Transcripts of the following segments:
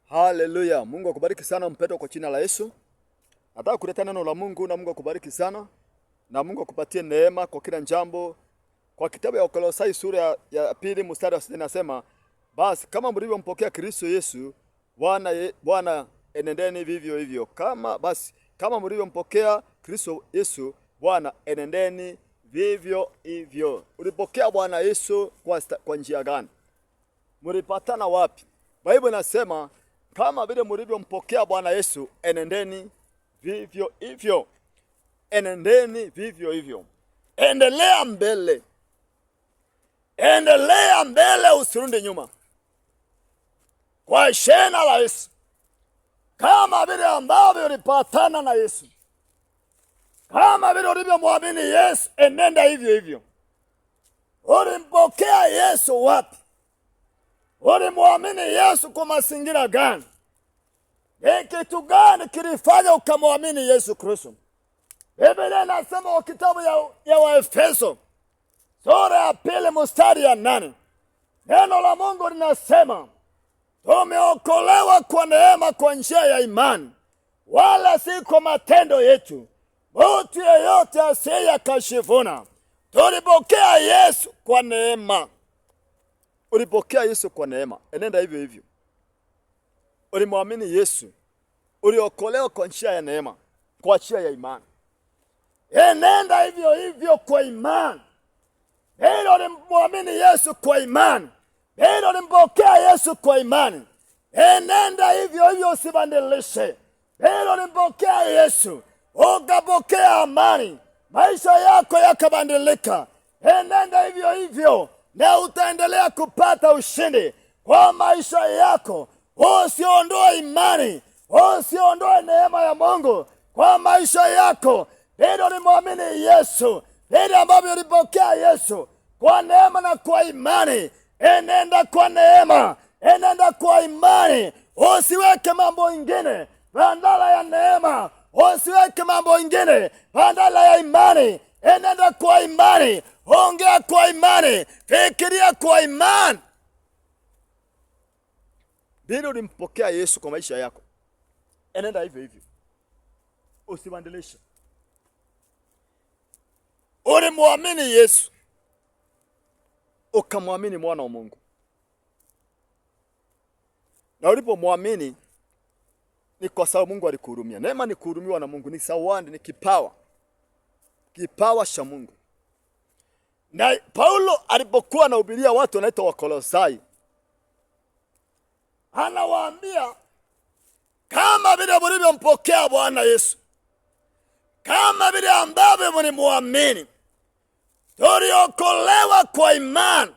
Haleluya. Mungu akubariki sana mpendwa, kwa jina la Yesu. Nataka kuleta neno la Mungu na Mungu akubariki sana. Na Mungu akupatie neema kwa kila jambo. Kwa kitabu ya Wakolosai sura ya 2 mstari wa 6 nasema, basi kama mlivyompokea Kristo Yesu, Bwana enendeni vivyo hivyo. Kama mlivyompokea Kristo Yesu, Bwana enendeni vivyo hivyo. Ulipokea Bwana Yesu kwa njia gani? Mlipatana wapi? Biblia inasema kama vile mlivyompokea Bwana Yesu, enendeni vivyo hivyo. Enendeni vivyo hivyo. Endelea mbele. Endelea mbele, usirudi nyuma. Kwa jina la Yesu. Kama vile ambavyo ulipatana na Yesu, kama vile ulivyomwamini Yesu, enenda hivyo hivyo. Ulimpokea Yesu wapi? Ulimwamini Yesu kwa mazingira gani? Ni kitu gani kilifanya ukamwamini Yesu Kristo? Biblia inasema kwa kitabu ya Waefeso sura ya 2 mstari ya 8, neno la Mungu linasema, tumeokolewa kwa neema kwa njia ya imani, wala si kwa matendo yetu, mtu yeyote asije akajivuna. Tulipokea Yesu kwa neema. Ulipokea Yesu kwa neema, enenda hivyo hivyo. Ulimwamini Yesu, uliokolewa kwa njia ya neema, kwa njia ya imani. Enenda hivyo hivyo kwa imani. Hilo ulimwamini Yesu kwa imani. Hilo ulimpokea Yesu kwa imani. Enenda hivyo hivyo, usibadilishe. Hilo ulimpokea Yesu, ukapokea amani, maisha yako yakabadilika. Enenda hivyo hivyo na utaendelea kupata ushindi kwa maisha yako. Usiondoe imani, usiondoe neema ya Mungu kwa maisha yako. Hilo ulimwamini Yesu, hili ambavyo ulipokea Yesu kwa neema na kwa imani. Enenda kwa neema, enenda kwa imani. Usiweke mambo ingine badala ya neema, usiweke mambo ingine badala ya imani. Enenda kwa imani, ongea kwa imani, fikiria kwa imani. Vile ulimpokea Yesu kwa maisha yako, enenda hivyo hivyo, usibadilishe. Ulimwamini Yesu, ukamwamini mwana wa Mungu, na ulipomwamini ni kwa sababu Mungu alikuhurumia. Neema ni kuhurumiwa na Mungu, ni zawadi, ni kipawa cha Mungu. Na Paulo alipokuwa anahubiria watu wanaitwa Wakolosai, anawaambia kama vile mlivyompokea Bwana Yesu, kama vile ambavyo mlimwamini, tuliokolewa kwa imani,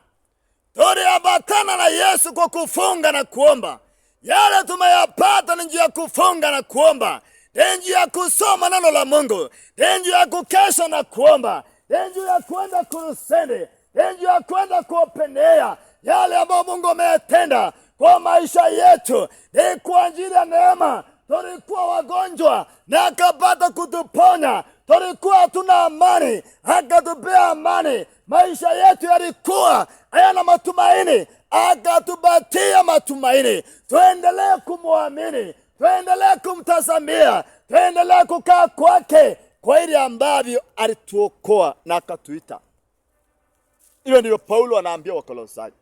tuliambatana na Yesu kwa kufunga na kuomba. Yale tumeyapata ni njia ya kufunga na kuomba, ni njia ya kusoma neno la Mungu, ni njia ya kukesha na kuomba, ni njia ya kwenda kurusende, ni njia ya kwenda kuopenea yale ambayo Mungu ametenda kwa maisha yetu. Ni kwa ajili ya neema. Tulikuwa wagonjwa na akapata kutuponya. Tulikuwa hatuna amani, akatupea amani. Maisha yetu yalikuwa hayana matumaini, akatupatia matumaini. Tuendelee kumwamini, tuendelee kumtazamia, tuendelee kukaa kwake kwa ile ambavyo alituokoa na akatuita. Hiyo ndio Paulo anaambia Wakolosai.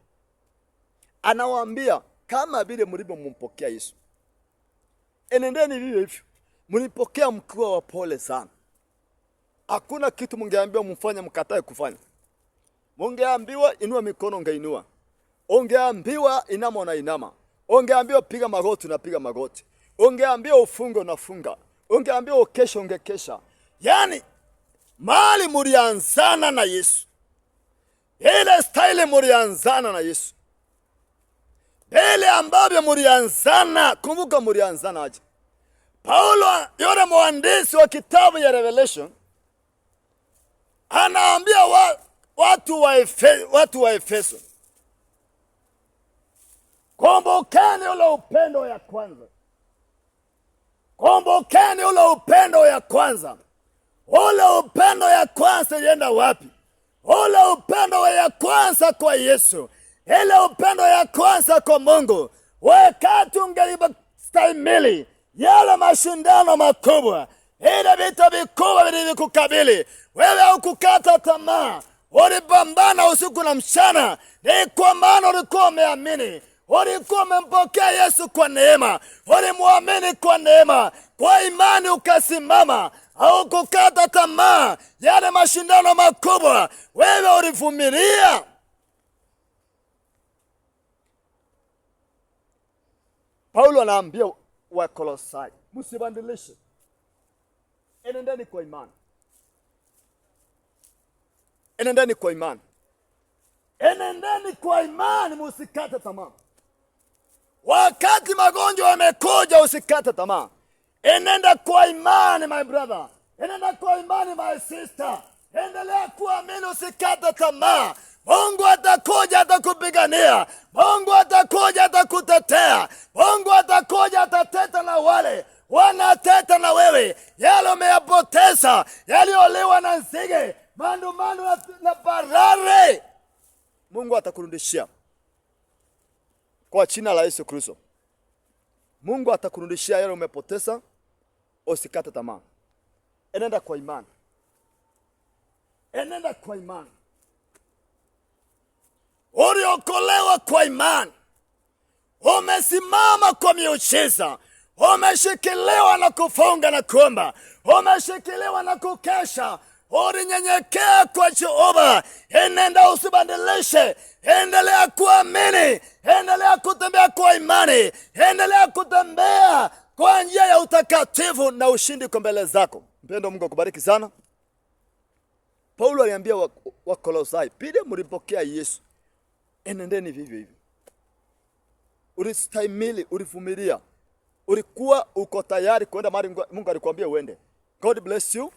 Anawaambia kama vile mlivyompokea Yesu, enendeni vivyo hivyo. Mlipokea mkiwa wapole sana. Hakuna kitu mungeambiwa mfanye mkatae kufanya. Mungeambiwa inua mikono, ungeinua. Ungeambiwa inama, unainama. Ungeambiwa piga magoti, unapiga magoti. Ungeambiwa ufunge, unafunga. Ungeambiwa ukesha, ungekesha. Yani mahali mlianzana na Yesu, ile style mlianzana na Yesu, ile ambavyo mlianzana. Kumbuka mlianzana aje? Paulo yule mwandishi wa kitabu ya Revelation anaambia watu wa Efeso, kumbukeni ule upendo ya kwanza. Kumbukeni ule upendo ya kwanza. Ule upendo ya kwanza ilienda wapi? Ule upendo ya kwanza kwa Yesu, ile upendo ya kwanza kwa Mungu, wakati ungelistahimili yale mashindano makubwa, ile vita vikubwa vilivyokukabili wewe, haukukata tamaa. Ulipambana usiku na mchana, ni kwa maana ulikuwa umeamini. Ulikuwa umempokea Yesu kwa neema, ulimwamini kwa neema, kwa imani ukasimama, haukukata tamaa. Yale mashindano makubwa wewe ulivumilia. Paulo anaambia Wakolosai, msibandilishe, enendeni kwa imani. Enendeni kwa imani. Enendeni kwa imani, musikate tamaa. Wakati magonjwa yamekuja, usikate tamaa. Enenda kwa imani my brother. Enenda kwa imani my sister. Endelea kuamini, usikate tamaa. Mungu atakuja, atakupigania. Mungu atakuja, atakutetea. Mungu atakuja, atateta na wale wanateta na wewe. Yale umeyapoteza, yalioliwa na nzige, mandu na parare, Mungu atakurudishia kwa jina la Yesu Kristo. Mungu atakurudishia yale umepoteza. Usikate tamaa. Enenda kwa imani. Enenda kwa imani. Uliokolewa kwa imani. Umesimama kwa miujiza. Umeshikiliwa na kufunga na kuomba. Umeshikiliwa na kukesha. Ulinyenyekea kwa Jehova. Enenda, usibandilishe. Endelea kuamini. Endelea kutembea kwa imani. Endelea kutembea kwa njia ya utakatifu na ushindi kwa mbele zako. Mpendo, Mungu akubariki sana. Paulo aliambia Wakolosai, pide mlipokea Yesu, enendeni vivyo hivyo. Ulistahimili, ulivumilia. Ulikuwa uko tayari kwenda mahali Mungu alikwambia uende. God bless you.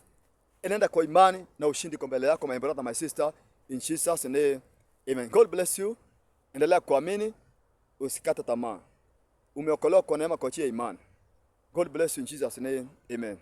Enenda kwa imani na ushindi kwa mbele yako, my brother, my sister, in Jesus name. Amen. God bless you. Endelea kuamini, usikate tamaa. Umeokolewa kwa neema kwa njia ya imani. God bless you in Jesus name. Amen.